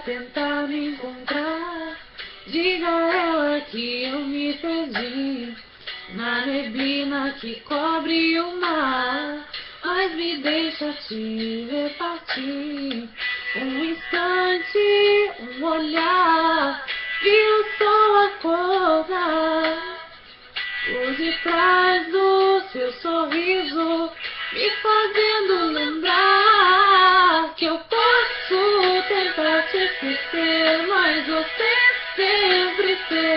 tentar me encontrar. Diga a ela que eu me perdi na neblina que cobre o mar. Mas me deixa te ver partir. Um instante, um olhar, e o sol acordar. Por detrás do seu sorriso, me fazendo lembrar que eu posso tentar te esquecer, mas você sempre será.